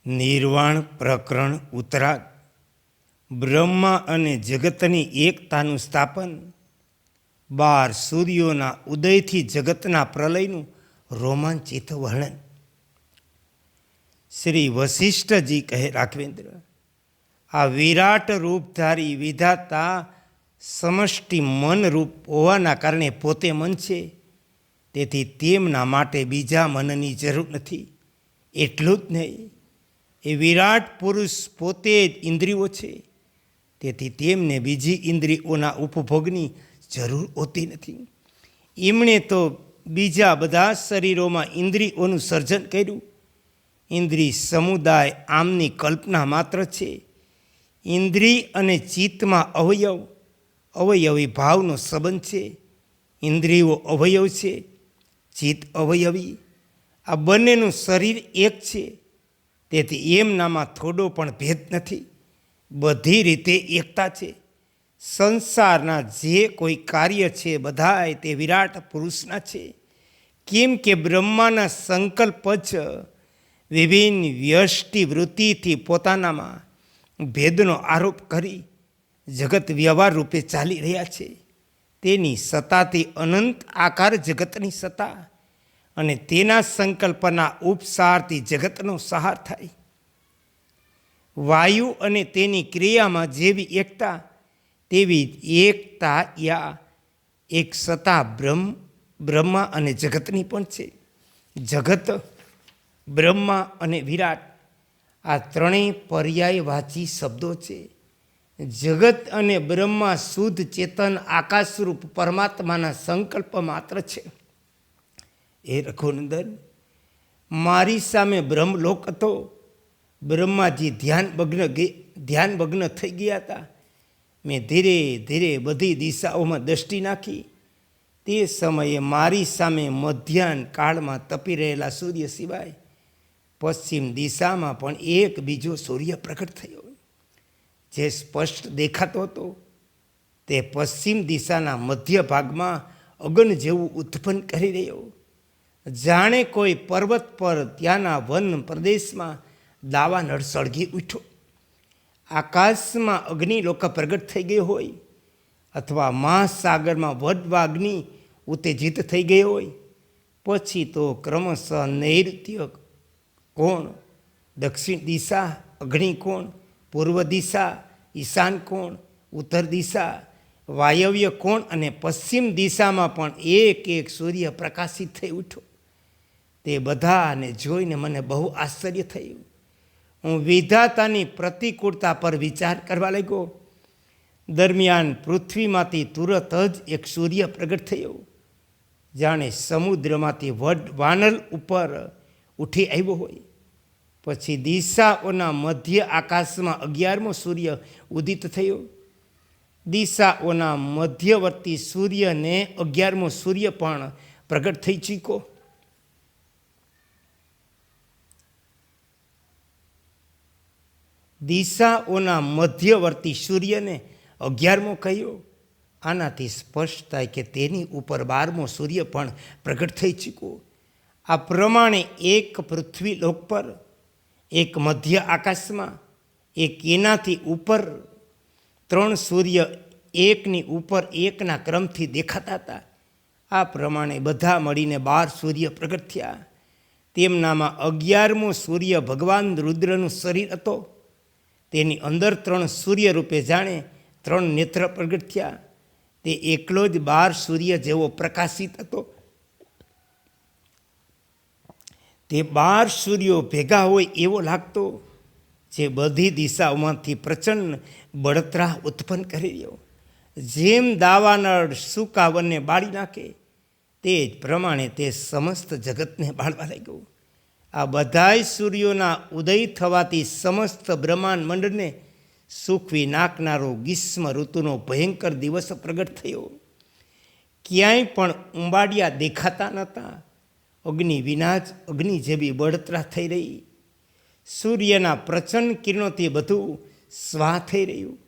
નિર્વાણ પ્રકરણ ઉત્તરાર્ધ. બ્રહ્મા અને જગતની એકતાનું સ્થાપન. 12 સૂર્યોના ઉદયથી જગતના પ્રલયનું રોમાંચિત વર્ણન. શ્રી વશિષ્ઠજી કહે, રાઘવેન્દ્ર, આ વિરાટ રૂપધારી વિધાતા સમષ્ટિ મન રૂપ હોવાના કારણે પોતે મન છે, તેથી તેમના માટે બીજા મનની જરૂર નથી. એટલું જ નહીં, એ વિરાટ પુરુષ પોતે જ ઇન્દ્રિયો છે, તેથી તેમને બીજી ઇન્દ્રિયોના ઉપભોગની જરૂર હોતી નથી. એમણે તો બીજા બધા શરીરોમાં ઇન્દ્રિયોનું સર્જન કર્યું. ઇન્દ્રિય સમુદાય આમની કલ્પના માત્ર છે. ઇન્દ્રિય અને ચિત્તમાં અવયવી ભાવનો સંબંધ છે. ઇન્દ્રિયો અવયવ છે, ચિત્ત અવયવી. આ બંનેનું શરીર એક છે, તેથી એમનામાં થોડો પણ ભેદ નથી. બધી રીતે એકતા છે. સંસારના જે કોઈ કાર્ય છે બધાય તે વિરાટ પુરુષના છે. કેમ કે બ્રહ્માના સંકલ્પ જ વિભિન્ન વ્યષ્ટિ વૃત્તિથી પોતાનામાં ભેદનો આરોપ કરી જગત વ્યવહાર રૂપે ચાલી રહ્યા છે. તેની સત્તાથી અનંત આકાર જગતની સત્તા અને તેના સંકલ્પના ઉપસારથી જગતનો સહાર થાય. વાયુ અને તેની ક્રિયામાં જેવી એકતા, તેવી એકતા યા એક સત્તા બ્રહ્મા અને જગતની પણ છે. જગત, બ્રહ્મા અને વિરાટ આ ત્રણેય પર્યાયવાચી શબ્દો છે. જગત અને બ્રહ્મા શુદ્ધ ચેતન આકાશરૂપ પરમાત્માના સંકલ્પ માત્ર છે. એ રઘુનંદન, મારી સામે બ્રહ્મલોક હતો. બ્રહ્માજી ધ્યાનભગ્ન થઈ ગયા હતા. મેં ધીરે ધીરે બધી દિશાઓમાં દ્રષ્ટિ નાખી. તે સમયે મારી સામે મધ્યાહન કાળમાં તપી રહેલા સૂર્ય સિવાય પશ્ચિમ દિશામાં પણ એક બીજો સૂર્ય પ્રગટ થયો, જે સ્પષ્ટ દેખાતો હતો. તે પશ્ચિમ દિશાના મધ્ય ભાગમાં અગન જેવું ઉત્પન્ન કરી રહ્યો, જાણે કોઈ પર્વત પર ત્યાંના વન પ્રદેશમાં દાવાનળ સળગી ઉઠ્યો. આકાશમાં અગ્નિલોક પ્રગટ થઈ ગયો હોય, અથવા મહાસાગરમાં વડવાગ્નિ ઉત્તેજિત થઈ ગયો હોય. પછી તો ક્રમશઃ નૈઋત્ય કોણ, દક્ષિણ દિશા અગ્નિકોણ, પૂર્વ દિશા ઈશાન કોણ, ઉત્તર દિશા વાયવ્ય કોણ અને પશ્ચિમ દિશામાં પણ એક એક સૂર્ય પ્રકાશિત થઈ ઉઠ્યો. તે બધાને જોઈને મને બહુ આશ્ચર્ય થયું. હું વિધાતાની પ્રતિકૂળતા પર વિચાર કરવા લાગ્યો. દરમિયાન પૃથ્વીમાંથી તુરત જ એક સૂર્ય પ્રગટ થયો, જાણે સમુદ્રમાંથી વાનલ ઉપર ઉઠી આવ્યો હોય. પછી દિશાઓના મધ્ય આકાશમાં 11મો સૂર્ય ઉદિત થયો. દિશાઓના મધ્યવર્તી સૂર્યને 11મો સૂર્ય પણ પ્રગટ થઈ ચૂક્યો. દિશાઓના મધ્યવર્તી સૂર્યને 11મો કહ્યો. આનાથી સ્પષ્ટ થાય કે તેની ઉપર 12મો સૂર્ય પણ પ્રગટ થઈ ચૂક્યો. આ પ્રમાણે એક પૃથ્વી લોક પર, એક મધ્ય આકાશમાં, એક એનાથી ઉપર 3 સૂર્ય એકની ઉપર એકના ક્રમથી દેખાતા હતા. આ પ્રમાણે બધા મળીને 12 સૂર્ય પ્રગટ થયા. તેમનામાં 11મો સૂર્ય ભગવાન રુદ્રનું શરીર હતો. તેની અંદર 3 સૂર્ય રૂપે જાણે 3 નેત્ર પ્રગટ થયા. તે એકલો જ 12 સૂર્ય જેવો પ્રકાશિત હતો. તે 12 સૂર્યો ભેગા હોય એવો લાગતો, જે બધી દિશાઓમાંથી પ્રચંડ બળતરા ઉત્પન્ન કરી રહ્યો. જેમ દાવાનળ સૂકા વનને બાળી નાખે, તે જ પ્રમાણે તે સમસ્ત જગતને બાળવા લાગ્યો. આ બધાય સૂર્યોના ઉદય થવાથી સમસ્ત બ્રહ્માંડ મંડળને સૂકવી નાખનારો ગ્રીષ્મ ઋતુનો ભયંકર દિવસ પ્રગટ થયો. ક્યાંય પણ ઉંબાડિયા દેખાતા નહોતા. અગ્નિ વિના જ અગ્નિ જેવી બળતરા થઈ રહી. સૂર્યના પ્રચંડ કિરણોથી બધું સ્વાહ થઈ રહ્યું.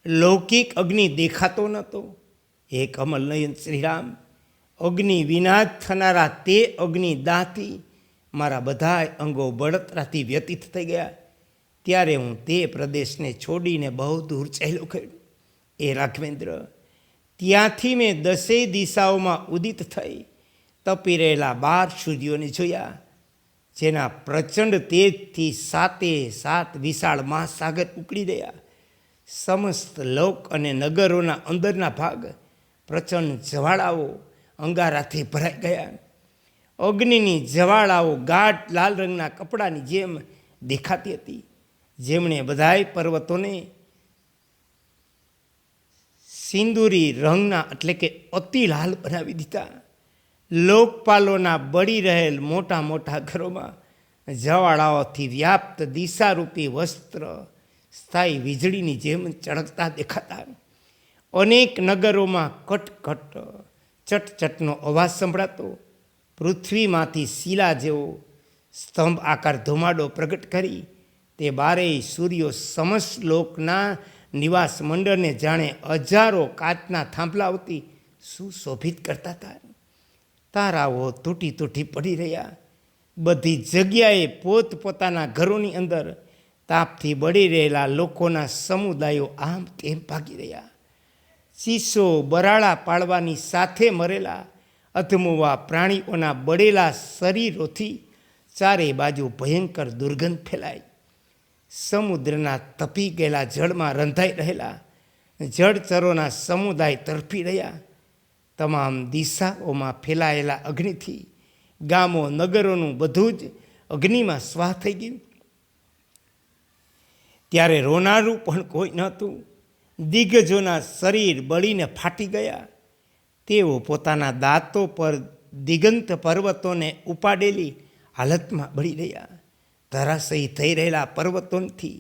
લૌકિક અગ્નિ દેખાતો નહોતો. હે કમલનયન શ્રીરામ, અગ્નિ વિનાશ થનારા તે અગ્નિ દાહથી મારા બધા અંગો બળતરાથી વ્યતીત થઈ ગયા. ત્યારે હું તે પ્રદેશને છોડીને બહુ દૂર ચાલ્યો ગયો. એ રાઘવેન્દ્ર, ત્યાંથી મેં 10 દિશાઓમાં ઉદિત થઈ તપી રહેલા 12 સૂર્યોને જોયા, જેના પ્રચંડ તેજથી 7 વિશાળ મહાસાગર ઉકળી રહ્યા. સમસ્ત લોક અને નગરોના અંદરના ભાગ પ્રચંડ જ્વાળાઓ અંગારાથી ભરાઈ ગયા. અગ્નિની જ્વાળાઓ ગાઢ લાલ રંગના કપડાની જેમ દેખાતી હતી, જેમણે બધાય પર્વતોને સિંદૂરી રંગના એટલે કે અતિ લાલ બનાવી દીધા. લોકપાલોના બળી રહેલ મોટા મોટા ઘરોમાં જ્વાળાઓથી વ્યાપ્ત દિશારૂપી વસ્ત્ર સ્થાયી વીજળીની જેમ ચળકતા દેખાતા. અનેક નગરોમાં કટકટ ચટચટનો અવાજ સંભળાતો. પૃથ્વીમાંથી શિલા જેવો સ્તંભ આકાર ધુમાડો પ્રગટ કરી તે 12 સૂર્યો સમસ્ત લોકના નિવાસ મંડળને જાણે હજારો કાચના થાંભલાઓથી સુશોભિત કરતા હતા. તારાઓ તૂટી તૂટી પડી રહ્યા. બધી જગ્યાએ પોતપોતાના ઘરોની અંદર તાપથી બળી રહેલા લોકોના સમુદાયો આમ તેમ ભાગી રહ્યા. ચીસો બરાળા પાડવાની સાથે મરેલા અધમુવા પ્રાણીઓના બળેલા શરીરોથી ચારે બાજુ ભયંકર દુર્ગંધ ફેલાઈ. સમુદ્રના તપી ગયેલા જળમાં રંધાઈ રહેલા જળચરોના સમુદાય તરફી રહ્યા. તમામ દિશાઓમાં ફેલાયેલા અગ્નિથી ગામો નગરોનું બધું જ અગ્નિમાં સ્વાહ થઈ ગયું. ત્યારે રોનારું પણ કોઈ નહોતું. દિગ્ગજોના શરીર બળીને ફાટી ગયા. તેઓ પોતાના દાંતો પર દિગંત પર્વતોને ઉપાડેલી હાલતમાં બળી રહ્યા. ધરાશયી થઈ રહેલા પર્વતોથી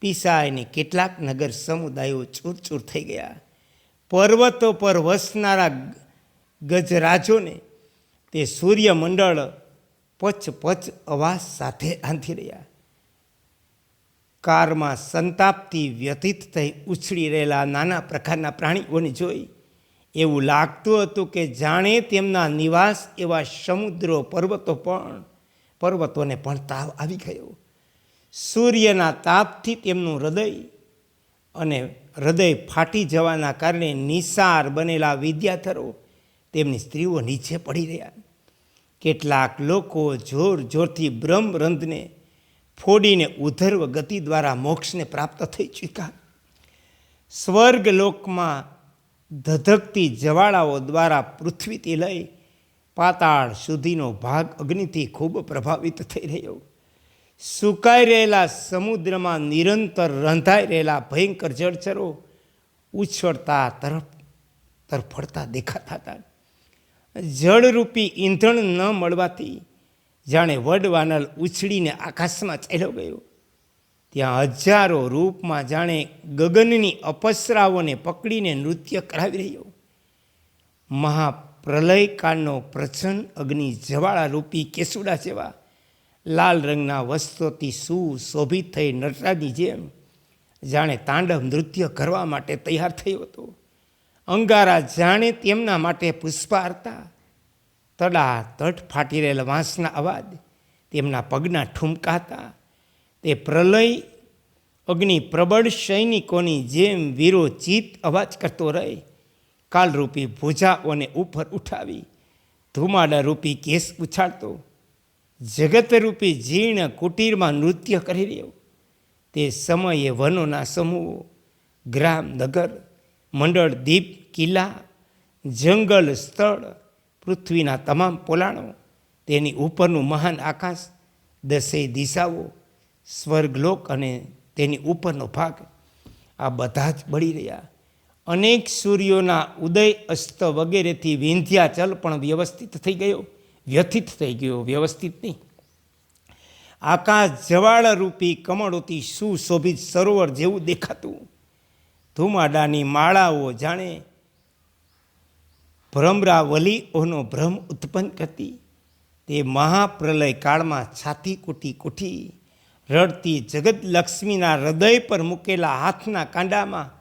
પીસાઈને કેટલાક નગર સમુદાયો ચૂરચૂર થઈ ગયા. પર્વતો પર વસનારા ગજરાજોને તે સૂર્યમંડળ પચ પચ અવાજ સાથે આંધી રહ્યા. કારમાં સંતાપથી વ્યથિત થઈ ઉછળી રહેલા નાના પ્રકારના પ્રાણીઓને જોઈ એવું લાગતું હતું કે જાણે તેમના નિવાસ એવા સમુદ્રો પર્વતોને પણ તાવ આવી ગયો. સૂર્યના તાપથી તેમનું હૃદય ફાટી જવાના કારણે નિસાર બનેલા વિદ્યાધરો તેમની સ્ત્રીઓ નીચે પડી રહ્યા. કેટલાક લોકો જોર જોરથી બ્રહ્મરંધને ફોડીને ઉધર્વ ગતિ દ્વારા મોક્ષને પ્રાપ્ત થઈ ચૂક્યા. સ્વર્ગલોકમાં ધધકતી જ્વાળાઓ દ્વારા પૃથ્વીથી લઈ પાતાળ સુધીનો ભાગ અગ્નિથી ખૂબ પ્રભાવિત થઈ રહ્યો. સુકાઈ રહેલા સમુદ્રમાં નિરંતર રંધાઈ રહેલા ભયંકર જળચરો ઉછળતા તરફડતા દેખાતા હતા. જળરૂપી ઈંધણ ન મળવાથી જાણે વડવાનલ ઉછળીને આકાશમાં ચાલ્યો ગયો. ત્યાં હજારો રૂપમાં જાણે ગગનની અપસરાઓને પકડીને નૃત્ય કરાવી રહ્યો. મહાપ્રલયકાળનો પ્રચંડ અગ્નિ જ્વાળારૂપી કેસુડા જેવા લાલ રંગના વસ્ત્રોથી સુશોભિત થઈ નટરાજની જેમ જાણે તાંડવ નૃત્ય કરવા માટે તૈયાર થયો હતો. અંગારા જાણે તેમના માટે પુષ્પારતા. તડાતડ ફાટી રહેલા વાંસના અવાજ તેમના પગના ઠુમકા હતા. તે પ્રલય અગ્નિ પ્રબળ સૈનિકોની જેમ વીરોચિત અવાજ કરતો રહે. કાલરૂપી ભુજાઓને ઉપર ઉઠાવી ધુમાડારૂપી કેસ ઉછાળતો જગતરૂપી જીર્ણ કુટીરમાં નૃત્ય કરી રહ્યો. તે સમયે વનોના સમૂહો, ગ્રામ, નગર, મંડળ, દીપ, કિલ્લા, જંગલ, સ્થળ, પૃથ્વીના તમામ પોલાણો, તેની ઉપરનું મહાન આકાશ, 10 દિશાઓ, સ્વર્ગલોક અને તેની ઉપરનો ભાગ, આ બધા જ બળી રહ્યા. અનેક સૂર્યોના ઉદય અસ્ત વગેરેથી વિંધ્યાચલ પણ વ્યવસ્થિત થઈ ગયો. વ્યવસ્થિત નહીં. આકાશ જવાળરૂપી કમળોથી સુશોભિત સરોવર જેવું દેખાતું. ધુમાડાની માળાઓ જાણે ભ્રમરાવલીઓનો ભ્રમ ઉત્પન્ન કરતી. તે મહાપ્રલય કાળમાં છાતી કૂટી રડતી જગતલક્ષ્મીના હૃદય પર મૂકેલા હાથના કાંડામાં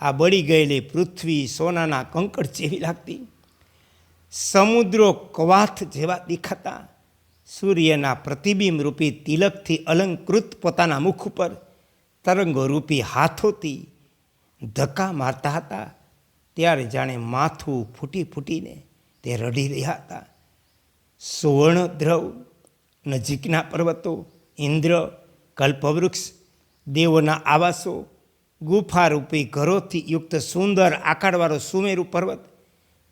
આ બળી ગયેલી પૃથ્વી સોનાના કંકડ જેવી લાગતી. સમુદ્રો કવાથ જેવા દેખાતા. સૂર્યના પ્રતિબિંબ રૂપી તિલકથી અલંકૃત પોતાના મુખ ઉપર તરંગોરૂપી હાથોથી ધક્કા મારતા હતા, ત્યારે જાણે માથું ફૂટી ફૂટીને તે રડી રહ્યા હતા. સુવર્ણ દ્રવ, નજીકના પર્વતો, ઇન્દ્ર, કલ્પવૃક્ષ, દેવોના આવાસો, ગુફારૂપી ઘરોથી યુક્ત સુંદર આકારવાળો સુમેરુ પર્વત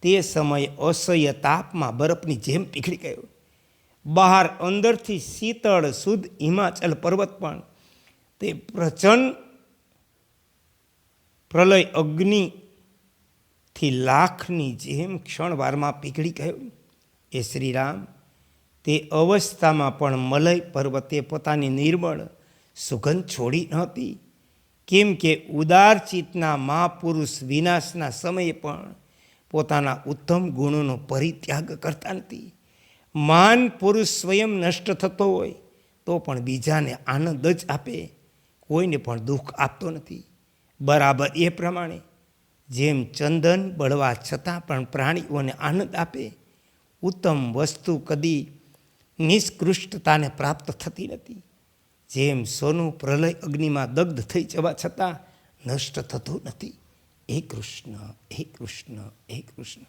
તે સમયે અસહ્ય તાપમાં બરફની જેમ પીગળી ગયો. બહાર અંદરથી શીતળ શુદ્ધ હિમાચલ પર્વત પણ તે પ્રચંડ પ્રલય અગ્નિથી લાખની જેમ ક્ષણવારમાં પીગળી ગયો. એ શ્રીરામ, તે અવસ્થામાં પણ મલય પર્વતે પોતાની નિર્મળ સુગંધ છોડી નહોતી, કેમ કે ઉદારચિતના મહાપુરુષ વિનાશના સમયે પણ પોતાના ઉત્તમ ગુણોનો પરિત્યાગ કરતા નથી. મહાન પુરુષ સ્વયં નષ્ટ થતો હોય તો પણ બીજાને આનંદ જ આપે, કોઈને પણ દુઃખ આપતો નથી. બરાબર એ પ્રમાણે જેમ ચંદન બળવા છતાં પણ પ્રાણીઓને આનંદ આપે, ઉત્તમ વસ્તુ કદી નિષ્કૃષ્ટતાને પ્રાપ્ત થતી નથી. જેમ સોનું પ્રલય અગ્નિમાં દગ્ધ થઈ જવા છતાં નષ્ટ થતું નથી. હે કૃષ્ણ, હે કૃષ્ણ, હે કૃષ્ણ.